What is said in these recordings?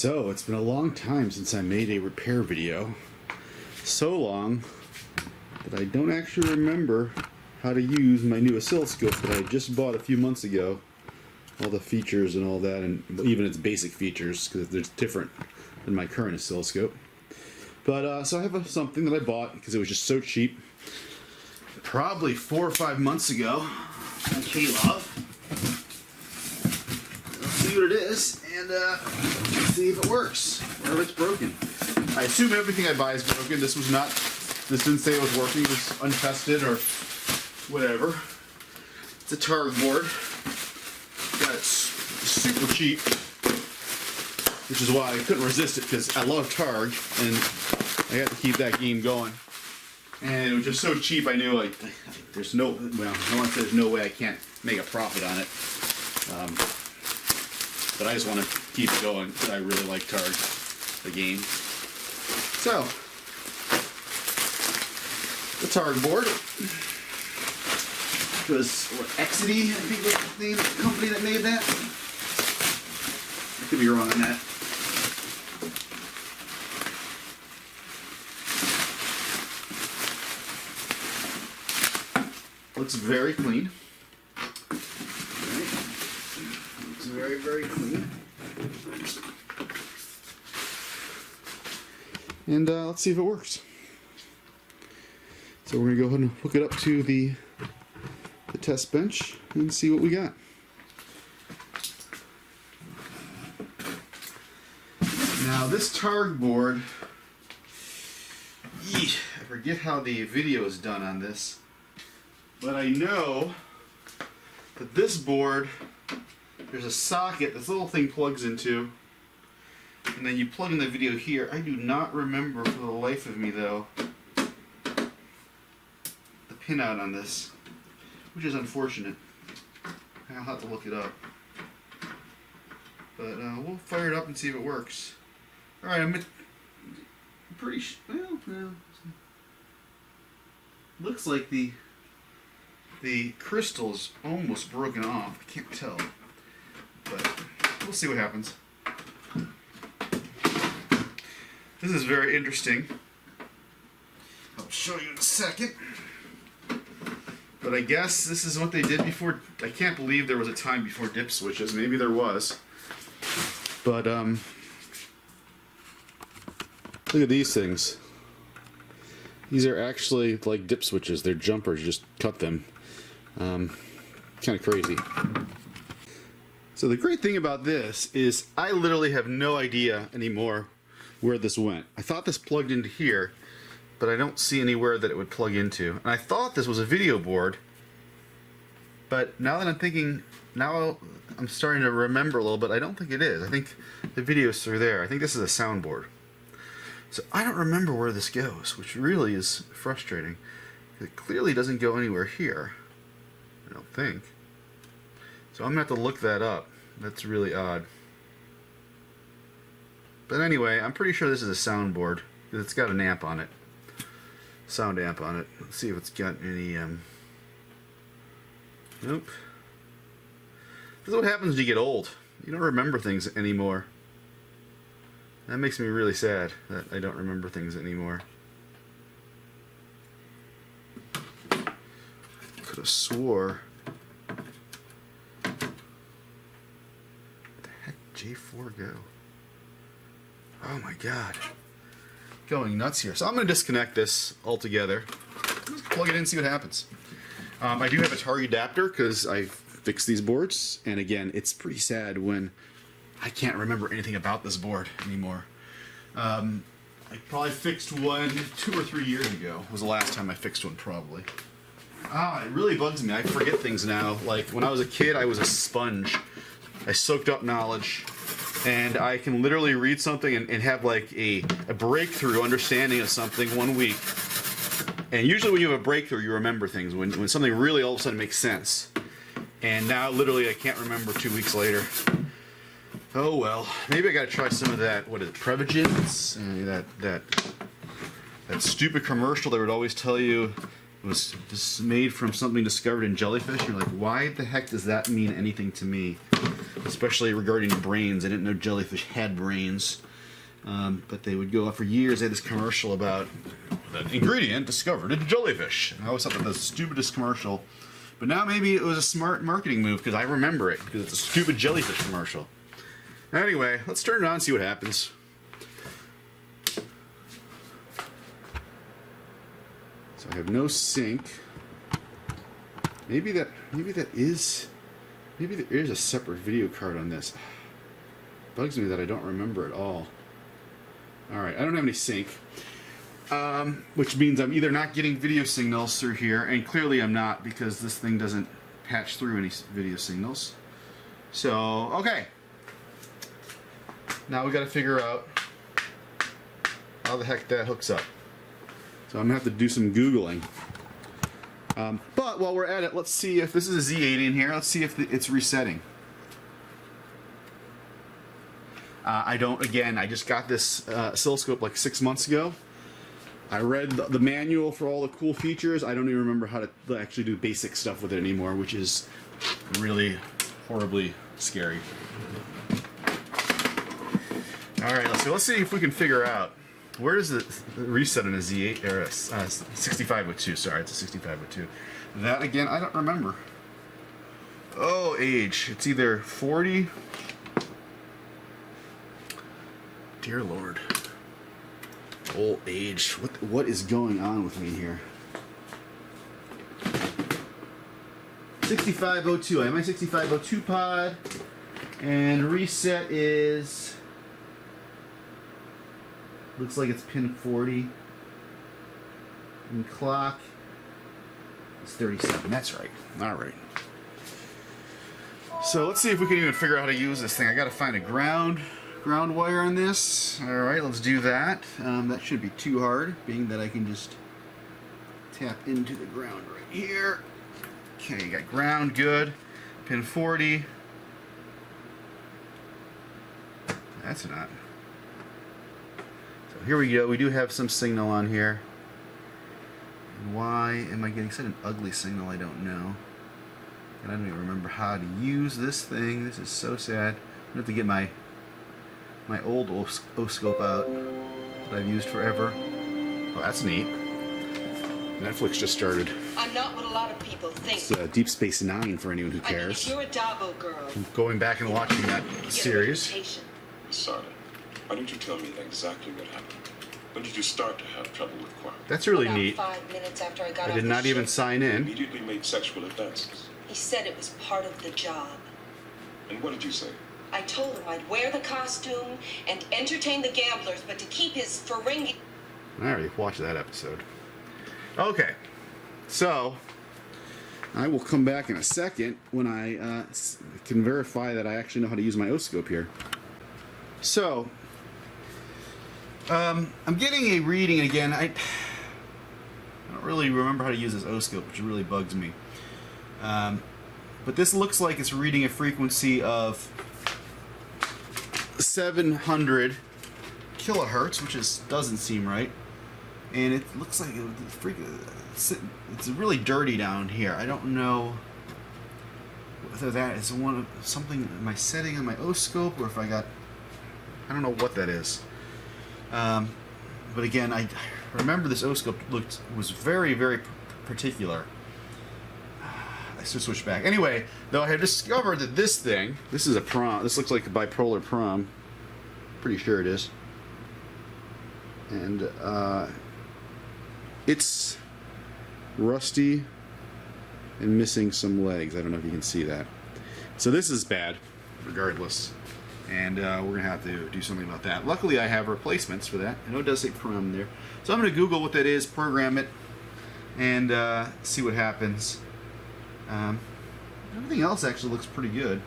So, it's been a long time since I made a repair video. So long that I don't actually remember how to use my new oscilloscope that I just bought a few months ago. All the features and all that, and even its basic features, because they're different than my current oscilloscope. But, so I have something that I bought because it was just so cheap. Probably 4 or 5 months ago on K-Love. Let's see what it is, and see if it works, or if it's broken. I assume everything I buy is broken. This didn't say it was working. It was untested or whatever. It's a Targ board. Got it super cheap, which is why I couldn't resist it, because I love Targ, and I got to keep that game going. And it was just so cheap, I knew, like, there's no, well, I want to say there's no way I can't make a profit on it. But I just want to keep it going, because I really like Targ, the game. So, the Targ board. It was, what, Exidy, I think was the name of the company that made that. I could be wrong on that. Looks very clean. Right. Looks very, very clean. And let's see if it works. So we're going to go ahead and hook it up to the test bench and see what we got. Now this Targ board, I forget how the video is done on this. But I know that this board, there's a socket this little thing plugs into, and then you plug in the video here. I do not remember for the life of me, though, the pinout on this, which is unfortunate. I'll have to look it up. But we'll fire it up and see if it works. Alright, I'm pretty sure, well, looks like the crystal's almost broken off. I can't tell, but we'll see what happens. This is very interesting. I'll show you in a second. But I guess this is what they did before. I can't believe there was a time before dip switches. Maybe there was. But look at these things. These are actually like dip switches. They're jumpers. You just cut them. Kind of crazy. So the great thing about this is I literally have no idea anymore where this went. I thought this plugged into here, but I don't see anywhere that it would plug into. And I thought this was a video board, but now that I'm thinking, now I'm starting to remember a little bit, I don't think it is. I think the video's through there. I think this is a soundboard. So I don't remember where this goes, which really is frustrating. It clearly doesn't go anywhere here. I don't think. So I'm going to have to look that up. That's really odd. But anyway, I'm pretty sure this is a soundboard, because it's got an amp on it. Sound amp on it. Let's see if it's got any, nope. This is what happens when you get old. You don't remember things anymore. That makes me really sad that I don't remember things anymore. Could have swore. Where the heck J4 go? Oh my god. Going nuts here. So I'm going to disconnect this altogether. Just plug it in and see what happens. I do have a Targ adapter because I fixed these boards. And again, it's pretty sad when I can't remember anything about this board anymore. I probably fixed one 2 or 3 years ago. Was the last time I fixed one, probably. It really bugs me. I forget things now. Like when I was a kid, I was a sponge. I soaked up knowledge, and I can literally read something and have like a breakthrough understanding of something 1 week. And usually when you have a breakthrough, you remember things. When something really all of a sudden makes sense. And now literally I can't remember 2 weeks later. Oh well, maybe I gotta try some of that. What is it, Prevagens? That stupid commercial that would always tell you it was just made from something discovered in jellyfish. You're like, why the heck does that mean anything to me? especially regarding brains. I didn't know jellyfish had brains, but they would go on for years. They had this commercial about an ingredient discovered in jellyfish. And I always thought that was the stupidest commercial, but now maybe it was a smart marketing move because I remember it because it's a stupid jellyfish commercial. Anyway, let's turn it on and see what happens. So I have no sync. Maybe there is a separate video card on this. Bugs me that I don't remember at all. Alright, I don't have any sync. Which means I'm either not getting video signals through here, and clearly I'm not because this thing doesn't patch through any video signals. So, okay. Now we got to figure out how the heck that hooks up. So I'm going to have to do some Googling. But while we're at it, let's see if this is a Z80 in here. Let's see if it's resetting. I just got this oscilloscope like 6 months ago. I read the manual for all the cool features. I don't even remember how to actually do basic stuff with it anymore, which is really horribly scary. Alright, let's see if we can figure out where is the reset on a Z8 or a 6502. Sorry, it's a 6502. That again, I don't remember. Oh, age. It's either 40. Dear Lord. Old age. What is going on with me here? 6502. I have my 6502 pod, and reset is. Looks like it's pin 40. And clock is 37. That's right. All right. So let's see if we can even figure out how to use this thing. I got to find a ground wire on this. All right, let's do that. That shouldn't be too hard, being that I can just tap into the ground right here. Okay, got ground, good. Pin 40. That's not. So here we go. We do have some signal on here. And why am I getting such an ugly signal? I don't know. And I don't even remember how to use this thing. This is so sad. I have to get my old oscilloscope out that I've used forever. Oh, that's neat. Netflix just started. I'm not what a lot of people think. It's Deep Space Nine for anyone who cares. I mean, if you're a Dabo girl, I'm going back and watching that series. Sorry. Why don't you tell me exactly what happened? When did you start to have trouble with Quark? That's really About neat. 5 minutes after I got I off did the not even ship. sign You in. immediately made sexual advances. He said it was part of the job. And what did you say? I told him I'd wear the costume and entertain the gamblers, but to keep his Ferengi... I already watched that episode. Okay. So, I will come back in a second when I can verify that I actually know how to use my oscilloscope here. So, I'm getting a reading again. I don't really remember how to use this oscilloscope, which really bugs me. But this looks like it's reading a frequency of 700 kilohertz, which doesn't seem right. And it looks like it's really dirty down here. I don't know whether that is something am I setting on my oscilloscope, or if I don't know what that is. But again, I remember this oscilloscope was very, very particular. I should switch back. Anyway, though, I have discovered that this is a prom. This looks like a bipolar prom. Pretty sure it is. And it's rusty and missing some legs. I don't know if you can see that. So this is bad, regardless. And we're going to have to do something about that. Luckily, I have replacements for that. I know it does say prom there. So I'm going to Google what that is, program it, and see what happens. Everything else actually looks pretty good.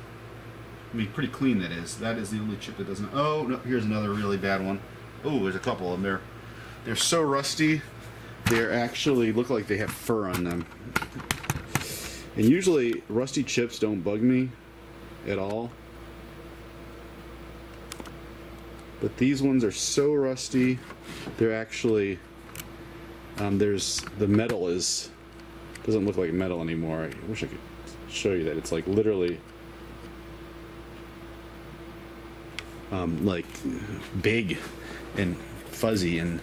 I mean, pretty clean, that is. That is the only chip that doesn't... Oh, no, here's another really bad one. Oh, there's a couple of them. They're so rusty, they actually look like they have fur on them. And usually, rusty chips don't bug me at all. But these ones are so rusty, they're actually... the metal doesn't look like metal anymore. I wish I could show you that. It's like literally like big and fuzzy, and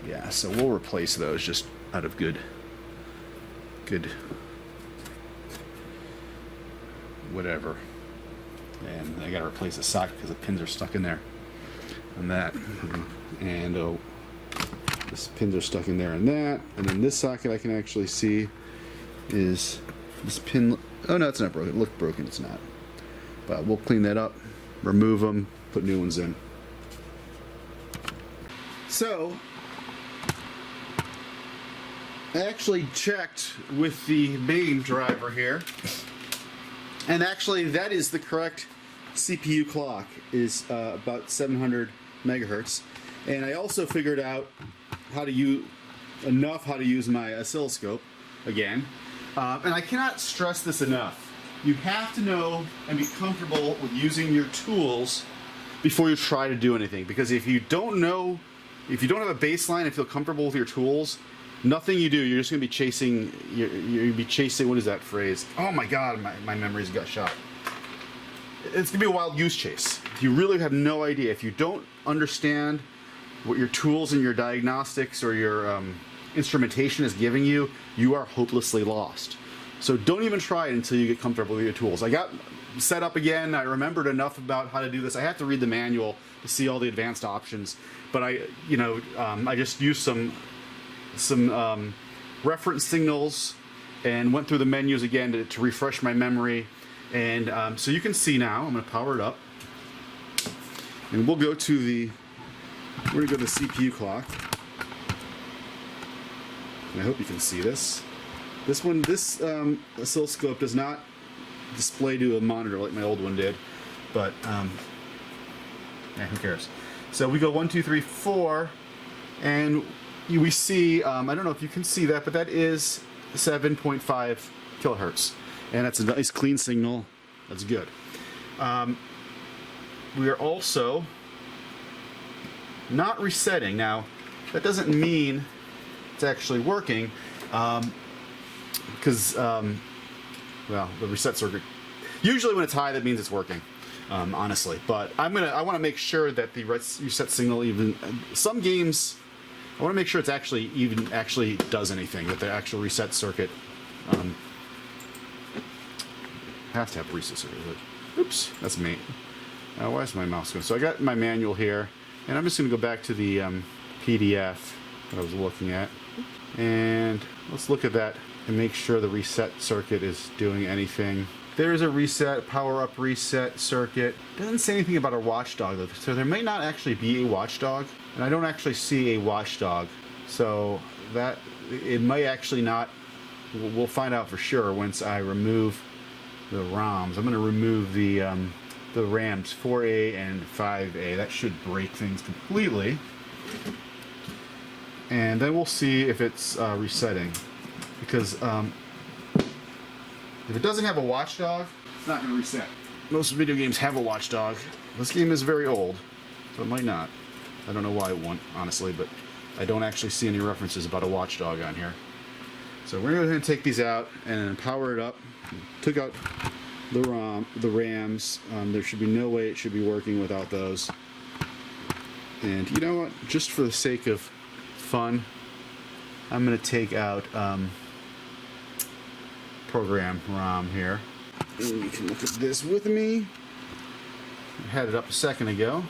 yeah, so we'll replace those just out of good whatever. And I gotta replace the socket because the pins are stuck in there on that, and this pins are stuck in there and that, and then this socket I can actually see is this pin. Oh no, it's not broken. It looked broken, it's not, but we'll clean that up, remove them, put new ones in. So I actually checked with the MAME driver here, and actually that is the correct CPU clock, is about 700 megahertz. And I also figured out how to use my oscilloscope again, and I cannot stress this enough. You have to know and be comfortable with using your tools before you try to do anything, because if you don't know, if you don't have a baseline and feel comfortable with your tools, nothing you do, you're just going to be chasing, you'll be chasing, what is that phrase? Oh my god, my memories got shot. It's going to be a wild goose chase. You really have no idea. If you don't understand what your tools and your diagnostics or your instrumentation is giving you, you are hopelessly lost. So don't even try it until you get comfortable with your tools. I got set up again. I remembered enough about how to do this. I have to read the manual to see all the advanced options, but I just used some reference signals and went through the menus again to refresh my memory. And so you can see now, I'm going to power it up, and we'll go to we're going to go to the CPU clock. And I hope you can see this. This oscilloscope does not display to a monitor like my old one did, but yeah, who cares? So we go 1, 2, 3, 4, and we see, I don't know if you can see that, but that is 7.5 kilohertz. And that's a nice clean signal. That's good. We are also not resetting. Now, that doesn't mean it's actually working, because, well, the reset circuit, usually when it's high, that means it's working, honestly. But I want to make sure that the reset signal, even some games, I want to make sure it's actually does anything, that the actual reset circuit has to have reset circuit. Oops, that's me. Why is my mouse going? So I got my manual here, and I'm just going to go back to the PDF that I was looking at, and let's look at that and make sure the reset circuit is doing anything. There's a reset, power up reset circuit. Doesn't say anything about a watchdog though, so there may not actually be a watchdog, and I don't actually see a watchdog, so that it might actually not. We'll find out for sure once I remove the ROMs. I'm going to remove the RAMs 4A and 5A. That should break things completely. And then we'll see if it's resetting. Because if it doesn't have a watchdog, it's not going to reset. Most video games have a watchdog. This game is very old, so it might not. I don't know why it won't, honestly, but I don't actually see any references about a watchdog on here. So we're going to go ahead and take these out and power it up. Took out the RAMs. There should be no way it should be working without those. And you know what? Just for the sake of fun, I'm going to take out program ROM here. And you can look at this with me. I had it up a second ago.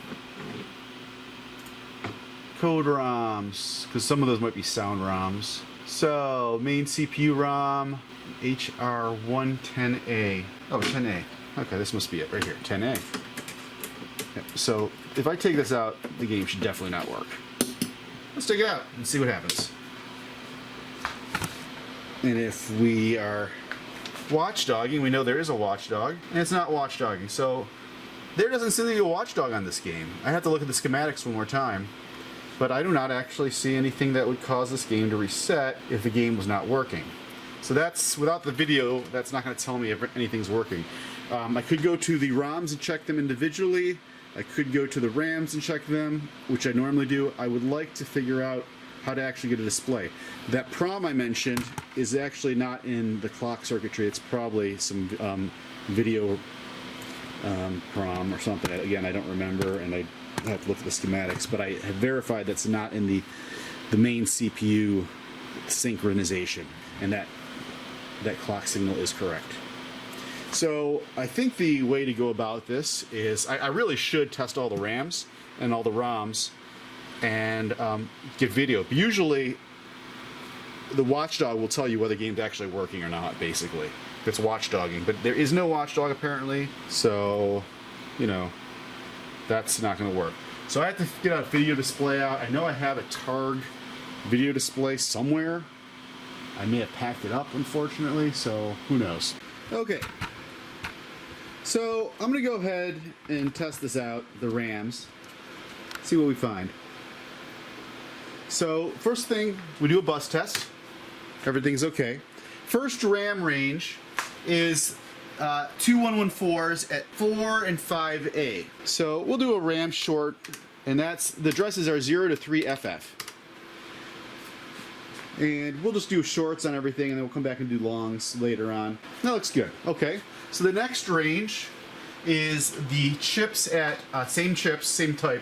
Code ROMs, because some of those might be sound ROMs. So, main CPU ROM, HR110A. Oh, 10A. Okay, this must be it right here, 10A. Yep. So, if I take this out, the game should definitely not work. Let's take it out and see what happens. And if we are watchdogging, we know there is a watchdog, and it's not watchdogging. So, there doesn't seem to be a watchdog on this game. I have to look at the schematics one more time. But I do not actually see anything that would cause this game to reset if the game was not working. So that's, without the video, that's not going to tell me if anything's working. I could go to the ROMs and check them individually. I could go to the RAMs and check them, which I normally do. I would like to figure out how to actually get a display. That PROM I mentioned is actually not in the clock circuitry. It's probably some video ROM or something. Again, I don't remember, and I have to look at the schematics, but I have verified that's not in the main CPU synchronization, and that clock signal is correct. So I think the way to go about this is I really should test all the RAMs and all the ROMs and get video. But usually the watchdog will tell you whether the game's actually working or not, basically, if it's watchdogging. But there is no watchdog apparently, so you know that's not going to work. So I have to get a video display out. I know I have a Targ video display somewhere. I may have packed it up, unfortunately, so who knows. Okay, so I'm going to go ahead and test this out, the RAMs, see what we find. So first thing, we do a bus test. Everything's okay. First RAM range is 2114s at 4 and 5A. So we'll do a RAM short, and that's, the addresses are 0 to 3FF. And we'll just do shorts on everything, and then we'll come back and do longs later on. That looks good. Okay, so the next range is the chips at, same chips, same type,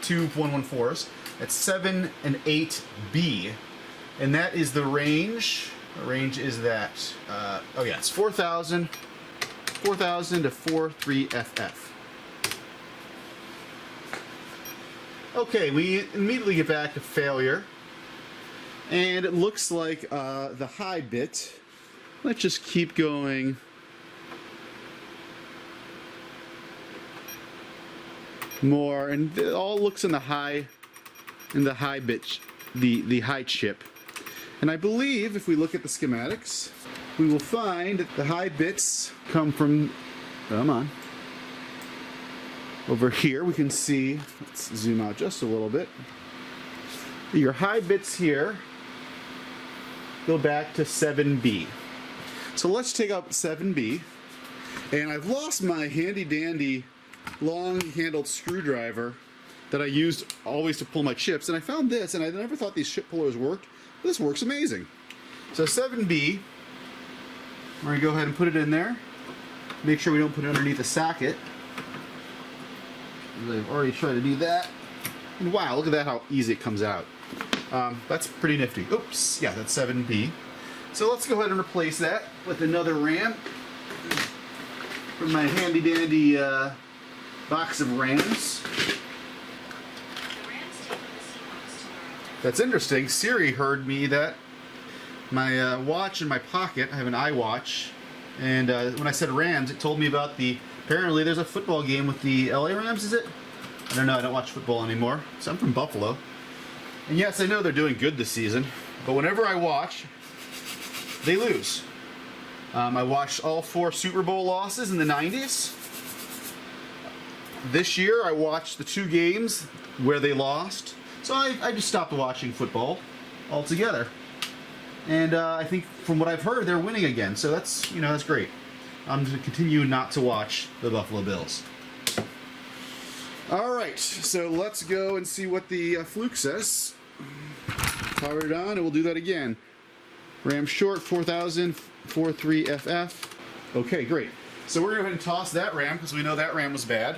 2114s, at 7 and 8B. And that is the range. The range is that, oh yeah, it's 4000 to 43FF. Okay, we immediately get back to failure. And it looks like the high bit, let's just keep going. More, and it all looks in the high bit, the high chip. And I believe if we look at the schematics, we will find that the high bits come from, come on, over here we can see, let's zoom out just a little bit. Your high bits here go back to 7B. So let's take out 7B, and I've lost my handy dandy long-handled screwdriver that I used always to pull my chips, and I found this, and I never thought these chip pullers worked. This works amazing. So 7B, we're gonna go ahead and put it in there. Make sure we don't put it underneath the socket. I've already tried to do that. And wow, look at that, how easy it comes out. That's pretty nifty. Oops, yeah, that's 7B. So let's go ahead and replace that with another RAM from my handy dandy box of RAMs. That's interesting. Siri heard me that my watch in my pocket, I have an iWatch, and when I said RAMs, it told me about apparently there's a football game with the LA Rams, is it? I don't know, I don't watch football anymore. So I'm from Buffalo. And yes, I know they're doing good this season, but whenever I watch, they lose. I watched all 4 Super Bowl losses in the 90s. This year, I watched the 2 games where they lost. So I just stopped watching football altogether. And I think from what I've heard, they're winning again. So that's, that's great. I'm going to continue not to watch the Buffalo Bills. All right, so let's go and see what the Fluke says. Power it on, and we'll do that again. RAM short, 4000, 43FF. Okay, great. So we're going to go ahead and toss that RAM, because we know that RAM was bad.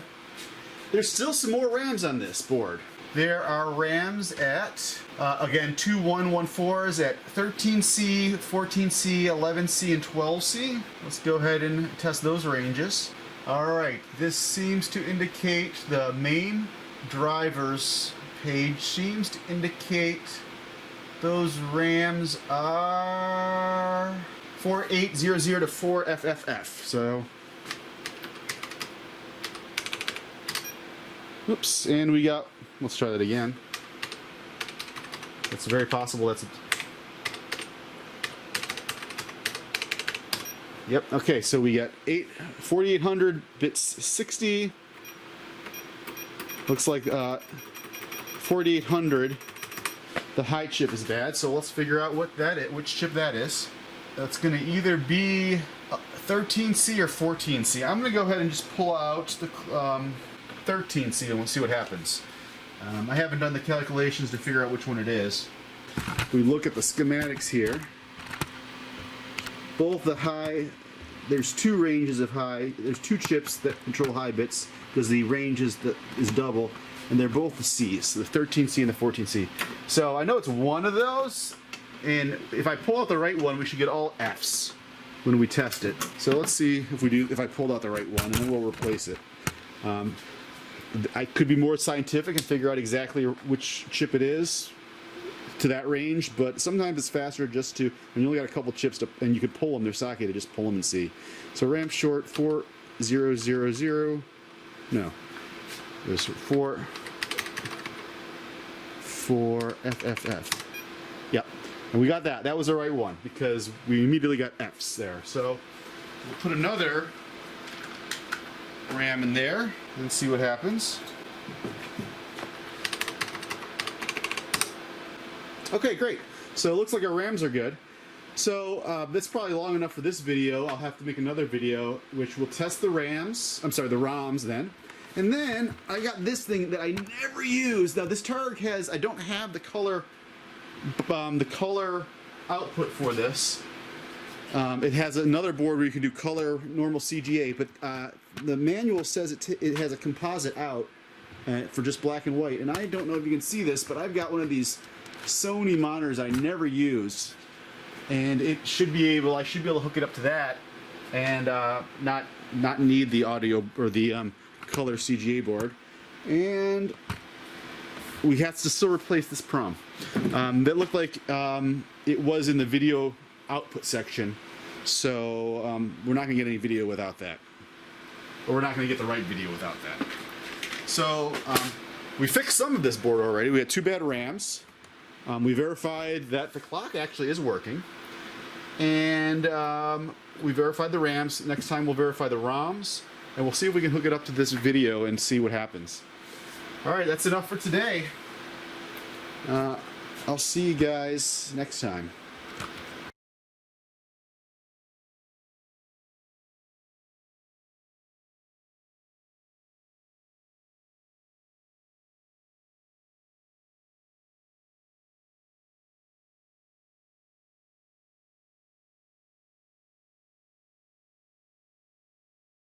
There's still some more RAMs on this board. There are RAMs at, again, 2114s at 13C, 14C, 11C, and 12C. Let's go ahead and test those ranges. All right, this seems to indicate the MAME drivers page seems to indicate those RAMs are 4800 to 4FFF. So, oops, and we got, let's try that again. It's very possible that's yep, okay, so we got 4800 bits 60. Looks like 4800, the high chip is bad, so let's figure out what that is, which chip that is. That's going to either be 13C or 14C. I'm going to go ahead and just pull out the 13C and we'll see what happens. I haven't done the calculations to figure out which one it is. We look at the schematics here. Both the high there's two ranges of high. There's two chips that control high bits because the range is double, and they're both the C's, the 13C and the 14C. So I know it's one of those, and if I pull out the right one, we should get all F's when we test it. So let's see if I pulled out the right one, and then we'll replace it. I could be more scientific and figure out exactly which chip it is to that range, but sometimes it's faster just to, when you only got a couple chips and you could pull them, they're socketed, just pull them and see. So RAM short 4000, no, there's 4FFF. Yep, and we got that. That was the right one because we immediately got F's there. So we'll put another RAM in there and see what happens. Okay, great. So it looks like our RAMs are good. So that's probably long enough for this video. I'll have to make another video which will test the RAMs. I'm sorry, the ROMs then. And then I got this thing that I never use. Now this Targ has, I don't have the color output for this. It has another board where you can do color, normal CGA, but the manual says it has a composite out for just black and white. And I don't know if you can see this, but I've got one of these Sony monitors I never use, and it should be able. I should be able to hook it up to that, and not need the audio or the color CGA board. And we have to still replace this prom. That looked like it was in the video output section, so we're not gonna get any video without that, or we're not gonna get the right video without that. So we fixed some of this board already. We had two bad RAMs. We verified that the clock actually is working, and we verified the RAMs. Next time we'll verify the ROMs, and we'll see if we can hook it up to this video and see what happens. All right, that's enough for today. I'll see you guys next time.